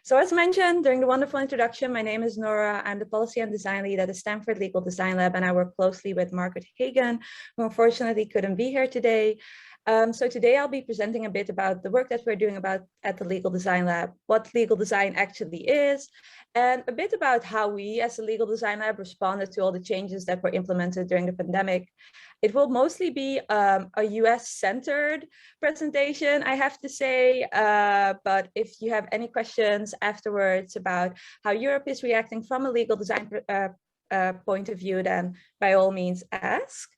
So as mentioned during the wonderful introduction, my name is Nóra. I'm the Policy and Design Lead at the Stanford Legal Design Lab, and I work closely with Margaret Hagan, who unfortunately couldn't be here today. So today I'll be presenting a bit about the work that we're doing at the Legal Design Lab, what legal design actually is, and a bit about how we as the Legal Design Lab responded to all the changes that were implemented during the pandemic. It will mostly be a US-centered presentation, I have to say, but if you have any questions afterwards about how Europe is reacting from a legal design point of view, then by all means ask.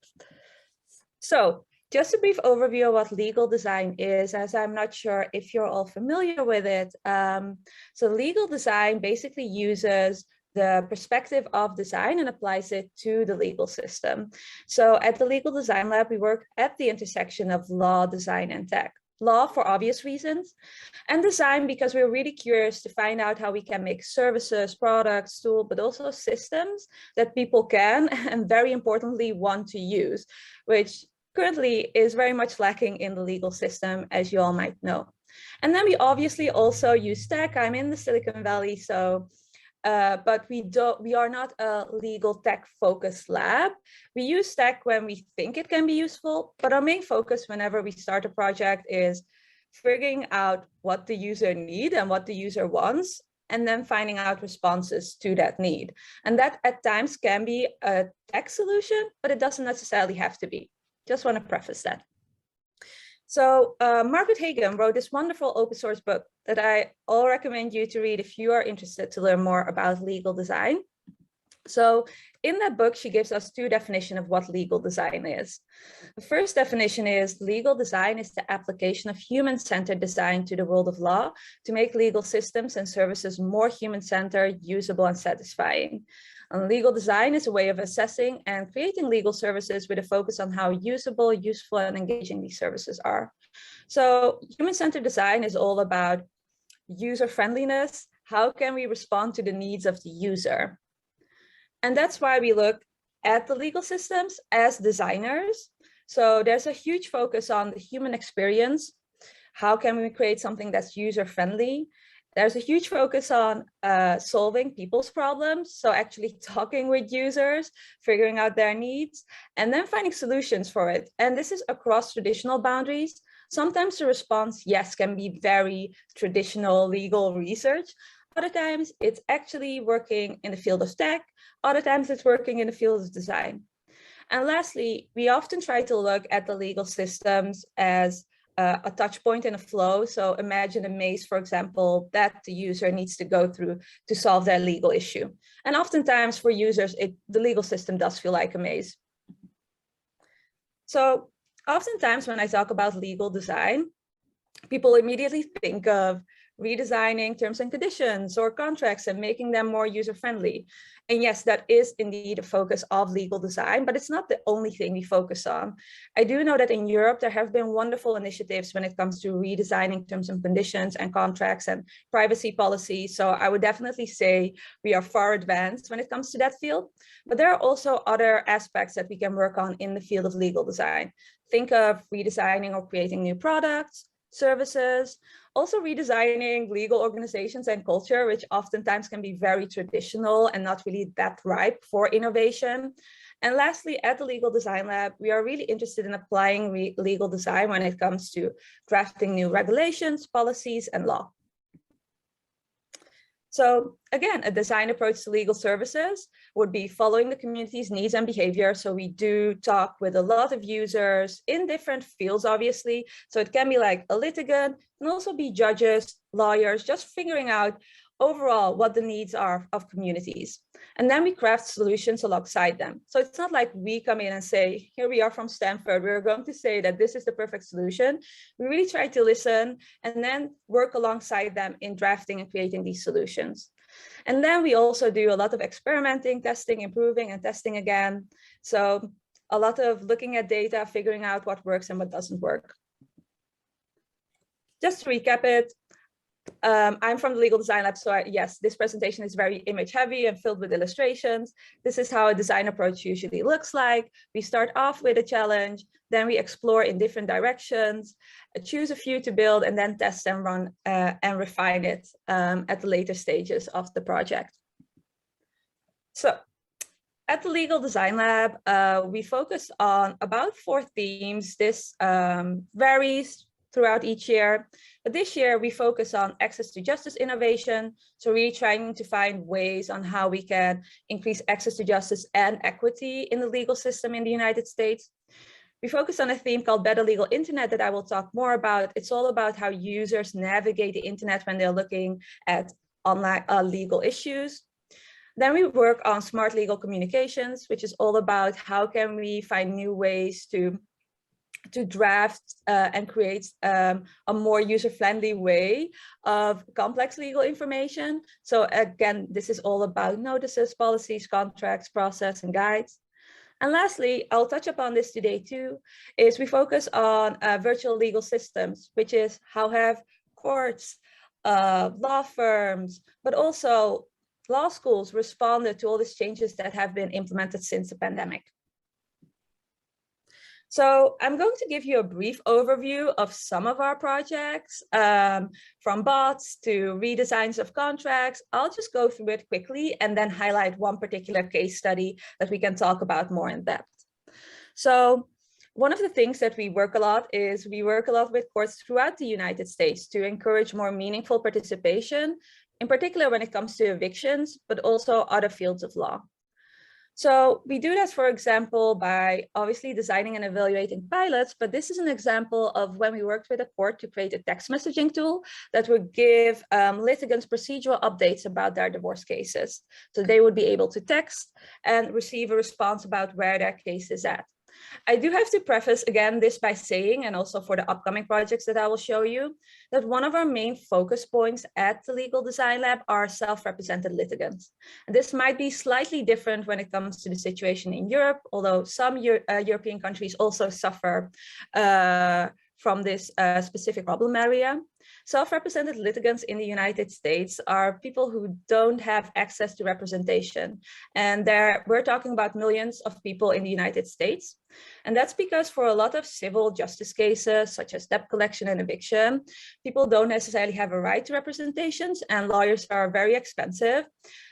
So just a brief overview of what legal design is, as I'm not sure if you're all familiar with it. So legal design basically uses the perspective of design and applies it to the legal system. So at the Legal Design Lab, we work at the intersection of law, design, and tech. Law for obvious reasons, and design because we're really curious to find out how we can make services, products, tools, but also systems that people can, and very importantly, want to use, which currently is very much lacking in the legal system, as you all might know. And then we obviously also use tech. I'm in the Silicon Valley, so but we are not a legal tech focused lab. We use tech when we think it can be useful, but our main focus whenever we start a project is figuring out what the user needs and what the user wants, and then finding out responses to that need. And that at times can be a tech solution, but it doesn't necessarily have to be. Just want to preface that. So Margaret Hagan wrote this wonderful open source book that I all recommend you to read if you are interested to learn more about legal design. So in that book, she gives us two definitions of what legal design is. The first definition is legal design is the application of human-centered design to the world of law to make legal systems and services more human-centered, usable, and satisfying. And legal design is a way of assessing and creating legal services with a focus on how usable, useful, and engaging these services are. So human-centered design is all about user-friendliness. How can we respond to the needs of the user? And that's why we look at the legal systems as designers. So there's a huge focus on the human experience. How can we create something that's user-friendly? There's a huge focus on solving people's problems. So actually talking with users, figuring out their needs, and then finding solutions for it. And this is across traditional boundaries. Sometimes the response, yes, can be very traditional legal research. Other times it's actually working in the field of tech. Other times it's working in the field of design. And lastly, we often try to look at the legal systems as a touch point in a flow. So imagine a maze, for example, that the user needs to go through to solve their legal issue. And oftentimes for users, the legal system does feel like a maze. So oftentimes when I talk about legal design, people immediately think of redesigning terms and conditions or contracts and making them more user-friendly. And yes, that is indeed a focus of legal design, but it's not the only thing we focus on. I do know that in Europe, there have been wonderful initiatives when it comes to redesigning terms and conditions and contracts and privacy policy. So I would definitely say we are far advanced when it comes to that field. But there are also other aspects that we can work on in the field of legal design. Think of redesigning or creating new products, services, also redesigning legal organizations and culture, which oftentimes can be very traditional and not really that ripe for innovation. And lastly, at the Legal Design Lab, we are really interested in applying legal design when it comes to drafting new regulations, policies, and law. So again, a design approach to legal services would be following the community's needs and behavior. So we do talk with a lot of users in different fields, obviously. So it can be like a litigant, and also be judges, lawyers, just figuring out overall what the needs are of communities. And then we craft solutions alongside them. So it's not like we come in and say, here we are from Stanford, we're going to say that this is the perfect solution. We really try to listen and then work alongside them in drafting and creating these solutions. And then we also do a lot of experimenting, testing, improving, and testing again. So a lot of looking at data, figuring out what works and what doesn't work. Just to recap it, I'm from the Legal Design Lab, so yes, this presentation is very image heavy and filled with illustrations. This is how a design approach usually looks like. We start off with a challenge, then we explore in different directions, choose a few to build, and then test and run and refine it at the later stages of the project. So at the Legal Design Lab, we focus on about 4 themes. This varies throughout each year. But this year we focus on access to justice innovation. So really trying to find ways on how we can increase access to justice and equity in the legal system in the United States. We focus on a theme called Better Legal Internet that I will talk more about. It's all about how users navigate the internet when they're looking at online legal issues. Then we work on smart legal communications, which is all about how can we find new ways to draft and create a more user-friendly way of complex legal information. So again, this is all about notices, policies, contracts, process, and guides. And lastly, I'll touch upon this today too, is we focus on virtual legal systems, which is how have courts, law firms, but also law schools responded to all these changes that have been implemented since the pandemic. So I'm going to give you a brief overview of some of our projects, from bots to redesigns of contracts. I'll just go through it quickly and then highlight one particular case study that we can talk about more in depth. So one of the things that we work a lot with courts throughout the United States to encourage more meaningful participation, in particular when it comes to evictions, but also other fields of law. So we do that, for example, by obviously designing and evaluating pilots, but this is an example of when we worked with a court to create a text messaging tool that would give litigants procedural updates about their divorce cases. So they would be able to text and receive a response about where their case is at. I do have to preface again this by saying, and also for the upcoming projects that I will show you, that one of our main focus points at the Legal Design Lab are self-represented litigants. And this might be slightly different when it comes to the situation in Europe, although some European countries also suffer from this specific problem area. Self-represented litigants in the United States are people who don't have access to representation. And we're talking about millions of people in the United States. And that's because for a lot of civil justice cases, such as debt collection and eviction, people don't necessarily have a right to representations, and lawyers are very expensive.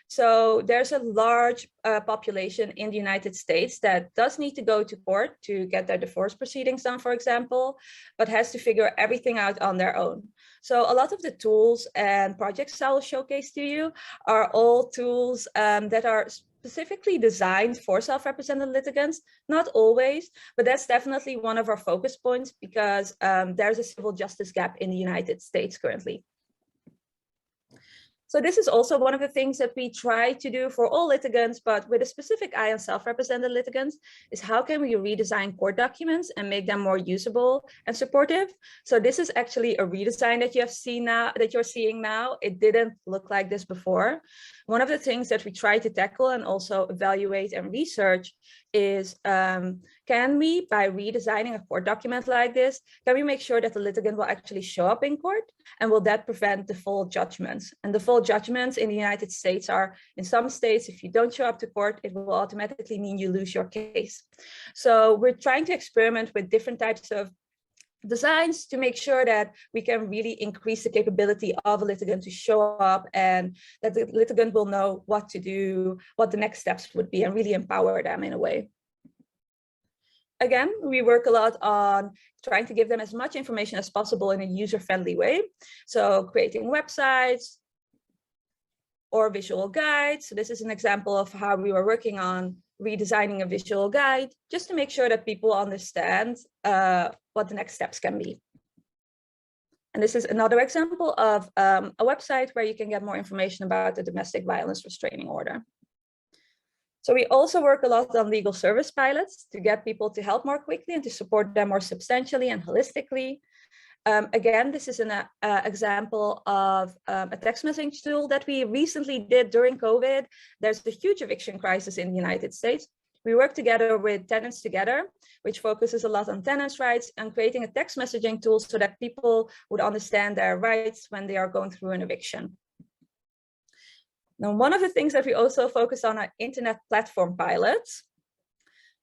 So there's a large population in the United States that does need to go to court to get their divorce proceedings done, for example, but has to figure everything out on their own. So a lot of the tools and projects I will showcase to you are all tools that are specifically designed for self-represented litigants, not always, but that's definitely one of our focus points because there's a civil justice gap in the United States currently. So this is also one of the things that we try to do for all litigants, but with a specific eye on self-represented litigants, is how can we redesign court documents and make them more usable and supportive? So this is actually a redesign that you're seeing now. It didn't look like this before. One of the things that we try to tackle and also evaluate and research is, can we, by redesigning a court document like this, can we make sure that the litigant will actually show up in court, and will that prevent default judgments? And default judgments in the United States are, in some states, if you don't show up to court, it will automatically mean you lose your case. So we're trying to experiment with different types of designs to make sure that we can really increase the capability of a litigant to show up, and that the litigant will know what to do, what the next steps would be, and really empower them in a way. Again, we work a lot on trying to give them as much information as possible in a user-friendly way. So creating websites or visual guides. So this is an example of how we were working on redesigning a visual guide, just to make sure that people understand what the next steps can be. And this is another example of a website where you can get more information about the domestic violence restraining order. So we also work a lot on legal service pilots to get people to help more quickly and to support them more substantially and holistically. Again, this is an example of a text messaging tool that we recently did during COVID. There's a huge eviction crisis in the United States. We work together with Tenants Together, which focuses a lot on tenants' rights and creating a text messaging tool so that people would understand their rights when they are going through an eviction. Now, one of the things that we also focus on are internet platform pilots.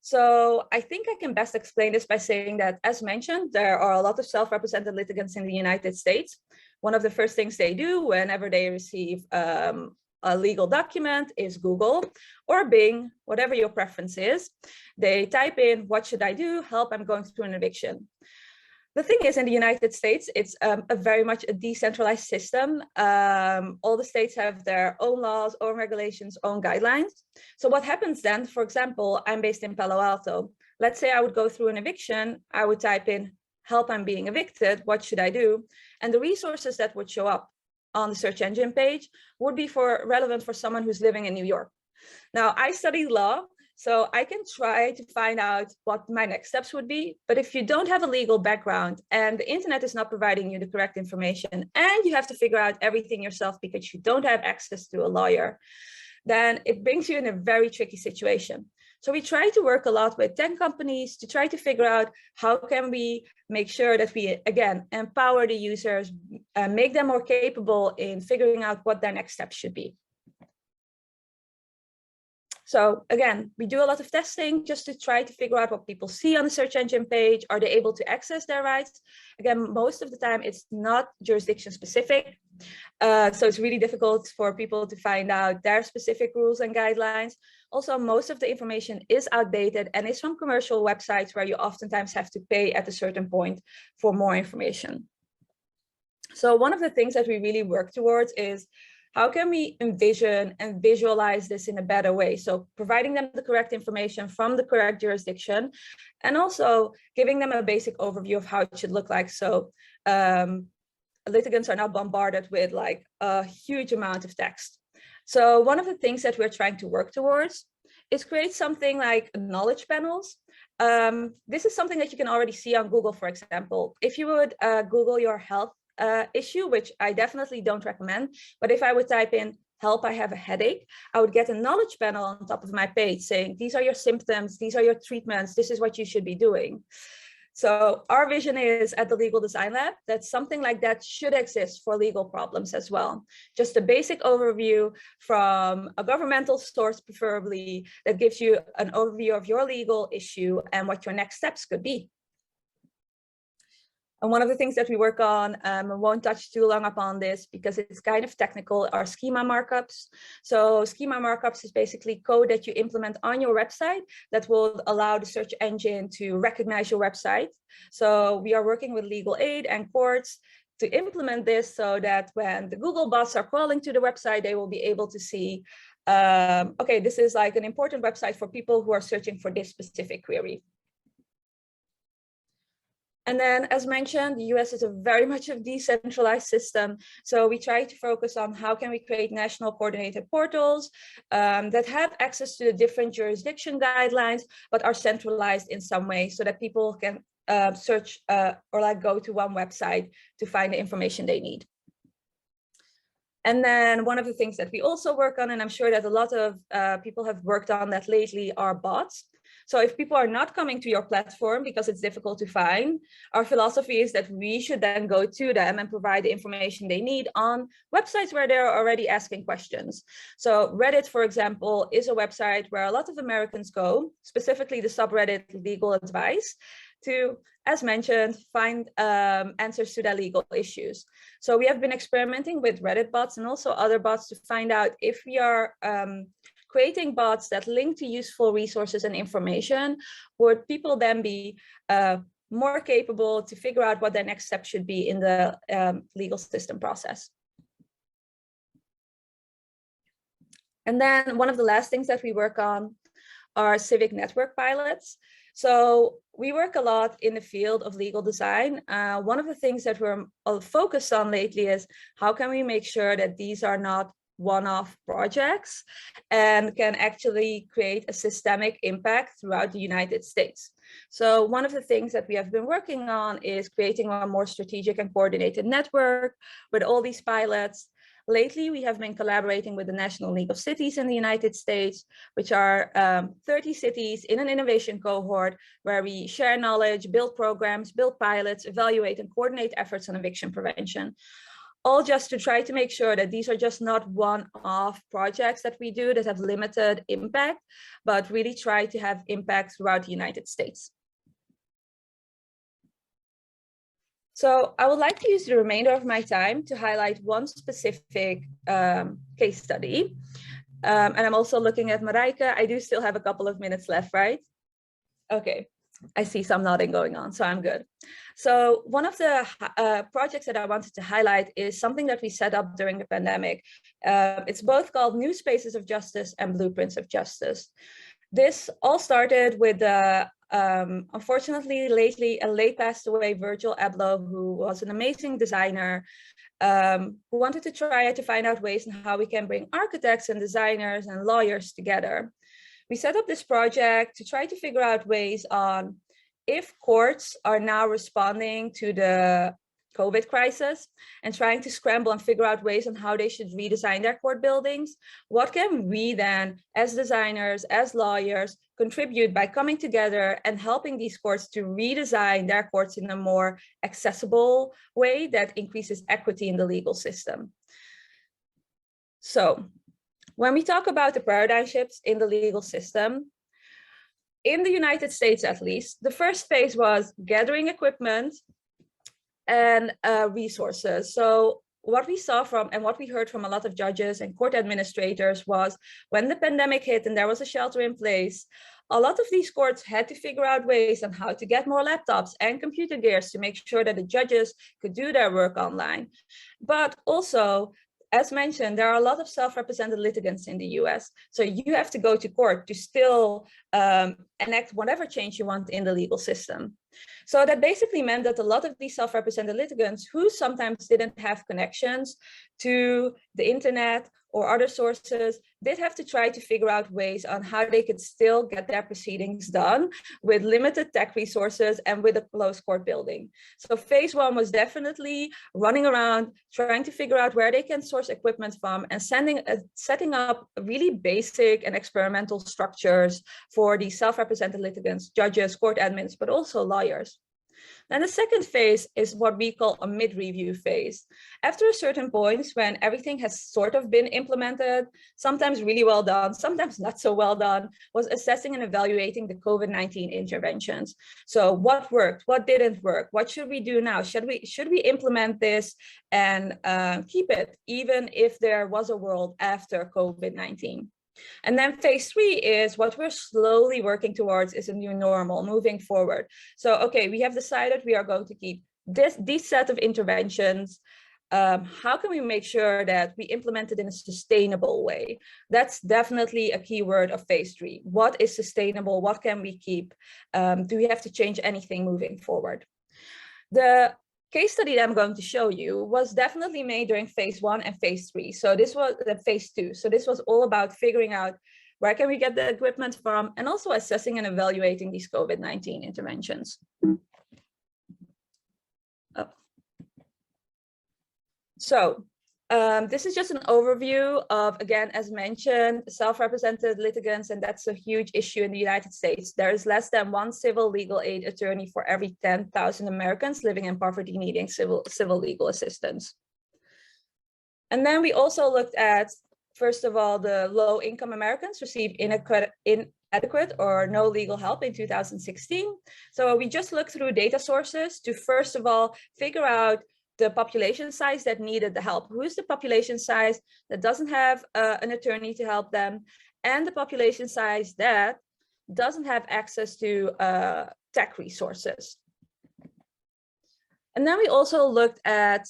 So I think I can best explain this by saying that, as mentioned, there are a lot of self-represented litigants in the United States. One of the first things they do whenever they receive a legal document is Google or Bing, whatever your preference is. They type in, what should I do? Help, I'm going through an eviction. The thing is, in the United States, it's a very much a decentralized system. All the states have their own laws, own regulations, own guidelines. So what happens then, for example, I'm based in Palo Alto. Let's say I would go through an eviction. I would type in, help, I'm being evicted. What should I do? And the resources that would show up on the search engine page would be relevant for someone who's living in New York. Now, I studied law, so I can try to find out what my next steps would be. But if you don't have a legal background and the internet is not providing you the correct information and you have to figure out everything yourself because you don't have access to a lawyer, then it brings you in a very tricky situation. So we try to work a lot with tech companies to try to figure out how can we make sure that we, again, empower the users, make them more capable in figuring out what their next steps should be. So again, we do a lot of testing just to try to figure out what people see on the search engine page. Are they able to access their rights? Again, most of the time it's not jurisdiction specific. So it's really difficult for people to find out their specific rules and guidelines. Also, most of the information is outdated and is from commercial websites where you oftentimes have to pay at a certain point for more information. So one of the things that we really work towards is how can we envision and visualize this in a better way? So providing them the correct information from the correct jurisdiction and also giving them a basic overview of how it should look like. So litigants are not bombarded with like a huge amount of text. So one of the things that we're trying to work towards is create something like knowledge panels. This is something that you can already see on Google, for example. If you would Google your health issue, which I definitely don't recommend, but if I would type in help, I have a headache, I would get a knowledge panel on top of my page saying, these are your symptoms, these are your treatments, this is what you should be doing. So our vision is at the Legal Design Lab that something like that should exist for legal problems as well. Just a basic overview from a governmental source, preferably, that gives you an overview of your legal issue and what your next steps could be. And one of the things that we work on, I won't touch too long upon this because it's kind of technical, are schema markups. So schema markups is basically code that you implement on your website that will allow the search engine to recognize your website. So we are working with legal aid and courts to implement this so that when the Google bots are crawling to the website, they will be able to see, okay, this is like an important website for people who are searching for this specific query. And then, as mentioned, the US is very much a decentralized system. So we try to focus on how can we create national coordinated portals that have access to the different jurisdiction guidelines, but are centralized in some way so that people can search or like go to one website to find the information they need. And then one of the things that we also work on, and I'm sure that a lot of people have worked on that lately, are bots. So if people are not coming to your platform because it's difficult to find, our philosophy is that we should then go to them and provide the information they need on websites where they're already asking questions. So Reddit, for example, is a website where a lot of Americans go, specifically the subreddit Legal Advice, to, as mentioned, find answers to their legal issues. So we have been experimenting with Reddit bots and also other bots to find out if we are creating bots that link to useful resources and information, would people then be more capable to figure out what their next step should be in the legal system process. And then one of the last things that we work on are civic network pilots. So we work a lot in the field of legal design. One of the things that we're focused on lately is how can we make sure that these are not one-off projects and can actually create a systemic impact throughout the United States. So one of the things that we have been working on is creating a more strategic and coordinated network with all these pilots. Lately, we have been collaborating with the National League of Cities in the United States, which are 30 cities in an innovation cohort where we share knowledge, build programs, build pilots, evaluate and coordinate efforts on eviction prevention. All just to try to make sure that these are just not one-off projects that we do that have limited impact, but really try to have impact throughout the United States. So I would like to use the remainder of my time to highlight one specific case study. And I'm also looking at Marijke. I do still have a couple of minutes left, right? Okay. I see some nodding going on, so I'm good. So one of the projects that I wanted to highlight is something that we set up during the pandemic. It's both called New Spaces of Justice and Blueprints of Justice. This all started with unfortunately, lately, a late passed away Virgil Abloh, who was an amazing designer, who wanted to try to find out ways on how we can bring architects and designers and lawyers together. We set up this project to try to figure out ways on if courts are now responding to the COVID crisis and trying to scramble and figure out ways on how they should redesign their court buildings. What can we then, as designers, as lawyers, contribute by coming together and helping these courts to redesign their courts in a more accessible way that increases equity in the legal system? So, when we talk about the paradigm shifts in the legal system, in the United States at least, the first phase was gathering equipment and resources. So what we saw from and what we heard from a lot of judges and court administrators was when the pandemic hit and there was a shelter in place, a lot of these courts had to figure out ways on how to get more laptops and computer gears to make sure that the judges could do their work online. But also, as mentioned, there are a lot of self-represented litigants in the US. So you have to go to court to still enact whatever change you want in the legal system. So that basically meant that a lot of these self-represented litigants who sometimes didn't have connections to the internet or other sources did have to try to figure out ways on how they could still get their proceedings done with limited tech resources and with a closed court building. So phase one was definitely running around, trying to figure out where they can source equipment from and setting up really basic and experimental structures for these self-represented litigants, judges, court admins, but also lawyers. Then the second phase is what we call a mid-review phase. After a certain point, when everything has sort of been implemented, sometimes really well done, sometimes not so well done, was assessing and evaluating the COVID-19 interventions. So what worked, what didn't work, what should we do now? Should we implement this and keep it, even if there was a world after COVID-19? And then phase three is what we're slowly working towards is a new normal moving forward. So, okay, we have decided we are going to keep these set of interventions. How can we make sure that we implement it in a sustainable way? That's definitely a key word of phase three. What is sustainable? What can we keep? Do we have to change anything moving forward? The case study that I'm going to show you was definitely made during phase one and phase three. So this was phase two. So this was all about figuring out where can we get the equipment from and also assessing and evaluating these COVID-19 interventions. Oh. So this is just an overview of, again, as mentioned, self-represented litigants, and that's a huge issue in the United States. There is less than one civil legal aid attorney for every 10,000 Americans living in poverty needing civil legal assistance. And then we also looked at, first of all, the low-income Americans received inadequate or no legal help in 2016. So we just looked through data sources to, first of all, figure out the population size that needed the help. Who's the population size that doesn't have an attorney to help them, and the population size that doesn't have access to tech resources. And then we also looked at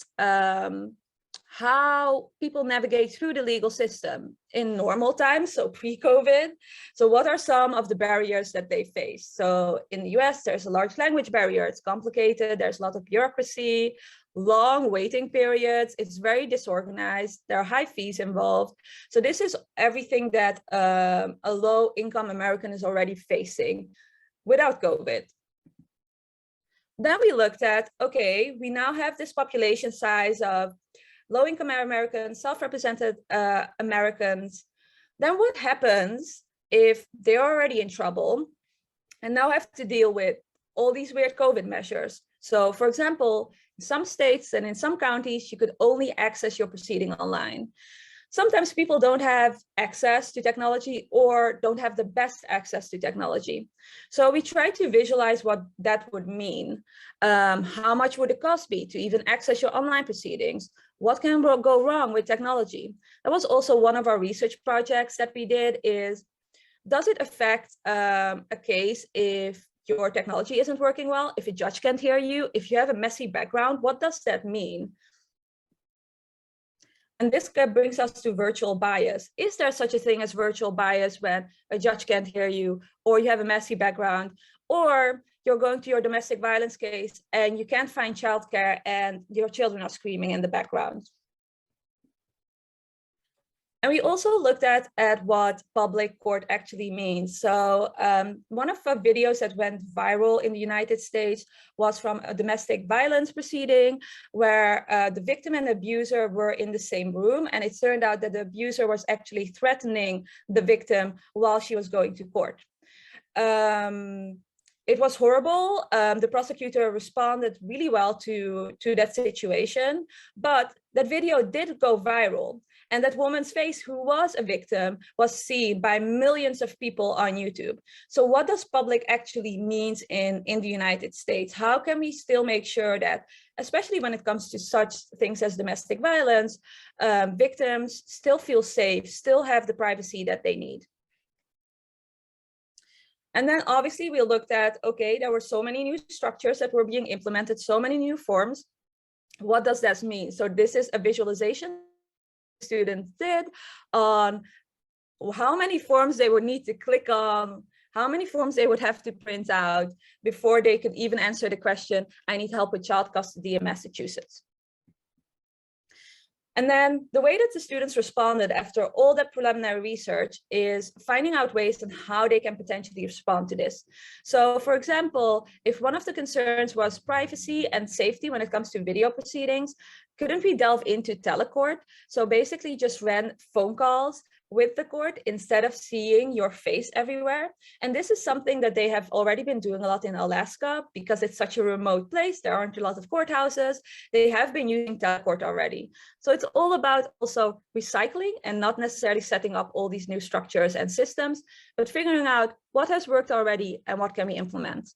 how people navigate through the legal system in normal times, so pre-COVID. So what are some of the barriers that they face? So in the US, there's a large language barrier. It's complicated. There's a lot of bureaucracy, long waiting periods. It's very disorganized. There are high fees involved. So this is everything that a low-income American is already facing without COVID. Then we looked at, okay, we now have this population size of low-income Americans, self-represented Americans, then what happens if they're already in trouble and now have to deal with all these weird COVID measures? So for example, in some states and in some counties, you could only access your proceeding online. Sometimes people don't have access to technology or don't have the best access to technology. So we try to visualize what that would mean. How much would the cost be to even access your online proceedings? What can go wrong with technology? That was also one of our research projects that we did is, does it affect a case if your technology isn't working well, if a judge can't hear you, if you have a messy background, what does that mean? And this brings us to virtual bias. Is there such a thing as virtual bias when a judge can't hear you, or you have a messy background, or you're going to your domestic violence case and you can't find childcare and your children are screaming in the background? And we also looked at what public court actually means. So one of the videos that went viral in the United States was from a domestic violence proceeding where the victim and abuser were in the same room. And it turned out that the abuser was actually threatening the victim while she was going to court. It was horrible. The prosecutor responded really well to that situation, but that video did go viral. And that woman's face, who was a victim, was seen by millions of people on YouTube. So what does public actually means in the United States? How can we still make sure that, especially when it comes to such things as domestic violence, victims still feel safe, still have the privacy that they need? And then obviously we looked at, okay, there were so many new structures that were being implemented, so many new forms. What does that mean? So this is a visualization students did on how many forms they would need to click on, how many forms they would have to print out before they could even answer the question, I need help with child custody in Massachusetts. And then the way that the students responded after all that preliminary research is finding out ways on how they can potentially respond to this. So for example, if one of the concerns was privacy and safety when it comes to video proceedings, couldn't we delve into telecourt? So basically just ran phone calls with the court instead of seeing your face everywhere. And this is something that they have already been doing a lot in Alaska because it's such a remote place. There aren't a lot of courthouses. They have been using telecourt already. So it's all about also recycling and not necessarily setting up all these new structures and systems, but figuring out what has worked already and what can we implement.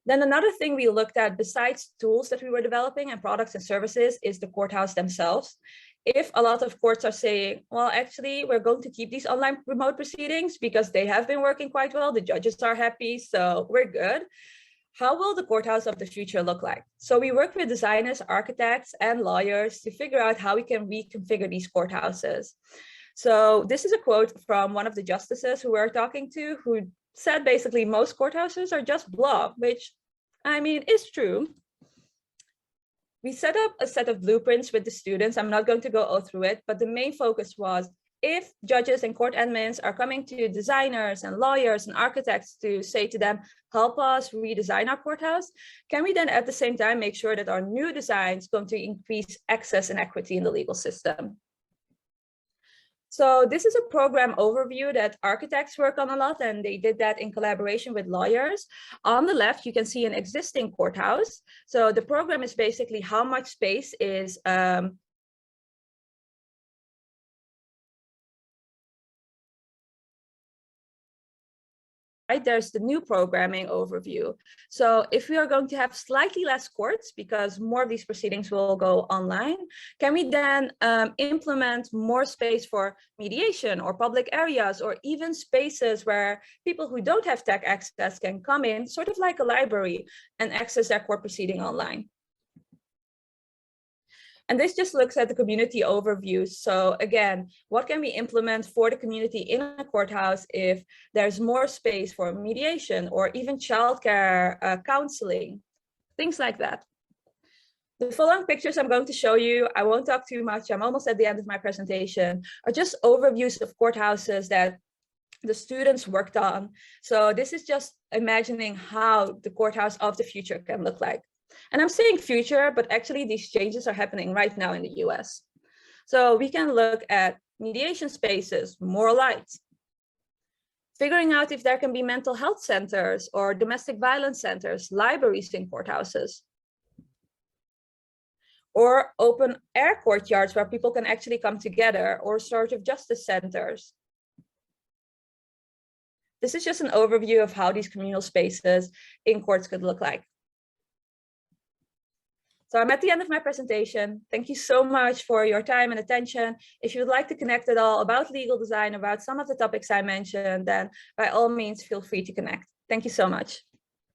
Then another thing we looked at besides tools that we were developing and products and services is the courthouse themselves. If a lot of courts are saying, well, actually, we're going to keep these online remote proceedings because they have been working quite well, the judges are happy, so we're good. How will the courthouse of the future look like? So we work with designers, architects, and lawyers to figure out how we can reconfigure these courthouses. So this is a quote from one of the justices who we're talking to, who said basically most courthouses are just blah, which I mean is true. We set up a set of blueprints with the students. I'm not going to go all through it, but the main focus was if judges and court admins are coming to designers and lawyers and architects to say to them, help us redesign our courthouse, can we then at the same time make sure that our new design is going to increase access and equity in the legal system? So this is a program overview that architects work on a lot, and they did that in collaboration with lawyers. On the left, you can see an existing courthouse. So the program is basically how much space is right, there's the new programming overview. So if we are going to have slightly less courts because more of these proceedings will go online, can we then implement more space for mediation or public areas or even spaces where people who don't have tech access can come in, sort of like a library, and access their court proceeding online? And this just looks at the community overview. So again, what can we implement for the community in a courthouse if there's more space for mediation or even childcare, counseling, things like that. The following pictures I'm going to show you, I won't talk too much, I'm almost at the end of my presentation, are just overviews of courthouses that the students worked on. So this is just imagining how the courthouse of the future can look like. And I'm saying future, but actually these changes are happening right now in the US. So we can look at mediation spaces, more light, figuring out if there can be mental health centers or domestic violence centers, libraries in courthouses, or open air courtyards where people can actually come together, or restorative justice centers. This is just an overview of how these communal spaces in courts could look like. So I'm at the end of my presentation. Thank you so much for your time and attention. If you would like to connect at all about legal design, about some of the topics I mentioned, then by all means, feel free to connect. Thank you so much.